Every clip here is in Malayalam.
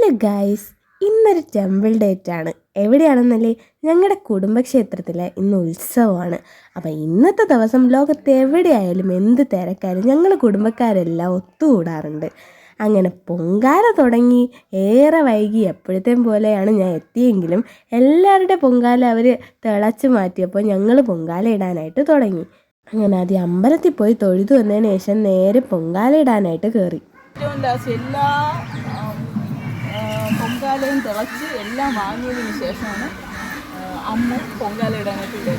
ഹലോ ഗായ്സ്, ഇന്നൊരു ടെമ്പിൾ ഡേറ്റ് ആണ്. എവിടെയാണെന്നല്ലേ, ഞങ്ങളുടെ കുടുംബക്ഷേത്രത്തിലെ ഇന്ന് ഉത്സവമാണ്. അപ്പം ഇന്നത്തെ ദിവസം ലോകത്ത് എവിടെയായാലും എന്ത് തിരക്കായാലും ഞങ്ങൾ കുടുംബക്കാരെല്ലാം ഒത്തുകൂടാറുണ്ട്. അങ്ങനെ പൊങ്കാല തുടങ്ങി. ഏറെ വൈകി എപ്പോഴത്തേം പോലെയാണ് ഞാൻ എത്തിയെങ്കിലും എല്ലാവരുടെ പൊങ്കാല അവർ തിളച്ച് മാറ്റിയപ്പോൾ ഞങ്ങൾ പൊങ്കാല ഇടാനായിട്ട് തുടങ്ങി. അങ്ങനെ ആദ്യം അമ്പലത്തിൽ പോയി തൊഴുതു വന്നതിന് ശേഷം നേരെ പൊങ്കാല ഇടാനായിട്ട് കയറി. എല്ലാ പൊങ്കാലയും തിളച്ച് എല്ലാം വാങ്ങിയതിന് ശേഷമാണ് അമ്മ പൊങ്കാല ഇടാനായിട്ട്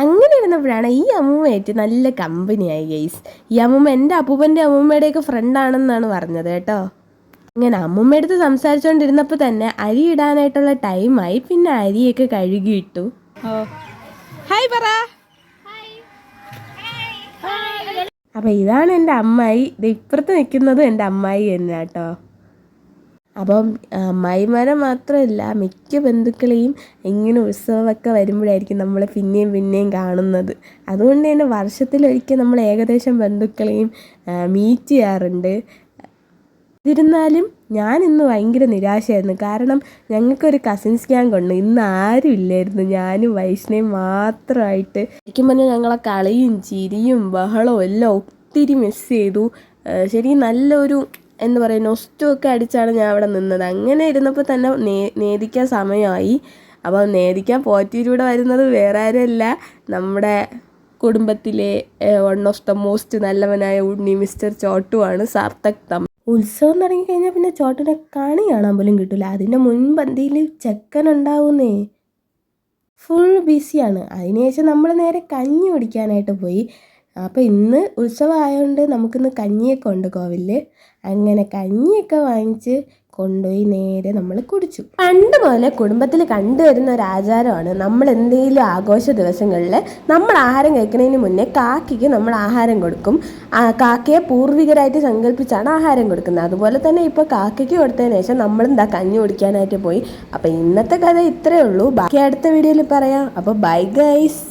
അങ്ങനെ ഇരുന്നപ്പോഴാണ് ഈ അമ്മൂമ്മയായിട്ട് നല്ല കമ്പനിയായി ഗൈസ്. ഈ അമ്മൂമ്മ എൻ്റെ അപ്പൂപ്പൻ്റെ അമ്മൂമ്മയുടെയൊക്കെ ഫ്രണ്ടാണെന്നാണ് പറഞ്ഞത് കേട്ടോ. അങ്ങനെ അമ്മൂമ്മയടുത്ത് സംസാരിച്ചുകൊണ്ടിരുന്നപ്പോൾ തന്നെ അരി ഇടാനായിട്ടുള്ള ടൈമായി. പിന്നെ അരിയൊക്കെ കഴുകിയിട്ടു. ഹായ് പറ. അപ്പം ഇതാണ് എൻ്റെ അമ്മായി. ഇത് ഇപ്പുറത്ത് നിൽക്കുന്നതും എൻ്റെ അമ്മായി തന്നെ കേട്ടോ. അപ്പം അമ്മായിമാരെ മാത്രമല്ല, മിക്ക ബന്ധുക്കളെയും ഇങ്ങനെ ഉത്സവമൊക്കെ വരുമ്പോഴായിരിക്കും നമ്മൾ പിന്നെയും പിന്നെയും കാണുന്നത്. അതുകൊണ്ട് തന്നെ വർഷത്തിലൊരിക്കൽ നമ്മൾ ഏകദേശം ബന്ധുക്കളെയും മീറ്റ് ചെയ്യാറുണ്ട്. എന്നിരുന്നാലും ഞാനിന്ന് ഭയങ്കര നിരാശയായിരുന്നു. കാരണം ഞങ്ങൾക്കൊരു കസിൻസ് ഗ്യാങ് ഉണ്ട്. ഇന്ന് ആരും ഇല്ലായിരുന്നു, ഞാനും വൈഷ്ണയും മാത്രമായിട്ട്. ശരിക്കും പറഞ്ഞാൽ ഞങ്ങളെ കളിയും ചിരിയും ബഹളവും എല്ലാം ഒത്തിരി മിസ് ചെയ്തു. ശരിക്കും നല്ലൊരു എന്താ പറയുക, നൊസ്റ്റൊക്കെ അടിച്ചാണ് ഞാൻ അവിടെ നിന്നത്. അങ്ങനെ ഇരുന്നപ്പോൾ തന്നെ നേദിക്കാൻ സമയമായി. അപ്പോൾ നേദിക്കാൻ പോറ്റിയിലൂടെ വരുന്നത് വേറെ ആരുമല്ല, നമ്മുടെ കുടുംബത്തിലെ വൺ ഓഫ് ദ മോസ്റ്റ് നല്ലവനായ ഉണ്ണി മിസ്റ്റർ ചോട്ടുവാണ്. സാർത്ഥക് തം. ഉത്സവം തുടങ്ങിക്കഴിഞ്ഞാൽ പിന്നെ ചോട്ടിനെ കണി കാണാൻ പോലും കിട്ടില്ല. അതിൻ്റെ മുൻപന്തിയിൽ ചെക്കൻ ഉണ്ടാവുന്നേ, ഫുൾ ബിസിയാണ്. അതിനുശേഷം നമ്മൾ നേരെ കഞ്ഞി കുടിക്കാനായിട്ട് പോയി. അപ്പോൾ ഇന്ന് ഉത്സവം ആയതുകൊണ്ട് നമുക്കിന്ന് കഞ്ഞിയൊക്കെ ഉണ്ട് കോവിലിൽ. അങ്ങനെ കഞ്ഞിയൊക്കെ വാങ്ങിച്ച് കൊണ്ടുപോയി നേരെ നമ്മൾ കുടിച്ചു. പണ്ട് പോലെ കുടുംബത്തിൽ കണ്ടുവരുന്ന ഒരു ആചാരമാണ്, നമ്മൾ എന്തെങ്കിലും ആഘോഷ ദിവസങ്ങളിൽ നമ്മൾ ആഹാരം കഴിക്കുന്നതിന് മുന്നേ കാക്കയ്ക്ക് നമ്മൾ ആഹാരം കൊടുക്കും. കാക്കയെ പൂർവികരായിട്ട് സങ്കല്പിച്ചാണ് ആഹാരം കൊടുക്കുന്നത്. അതുപോലെ തന്നെ ഇപ്പോൾ കാക്കയ്ക്ക് കൊടുത്തതിന് ശേഷം നമ്മളെന്താ കഞ്ഞി കുടിക്കാനായിട്ട് പോയി. അപ്പോൾ ഇന്നത്തെ കഥ ഇത്രയേ ഉള്ളൂ. ബാക്കി അടുത്ത വീഡിയോയിൽ പറയാം. അപ്പോൾ ബൈ ഗൈസ്.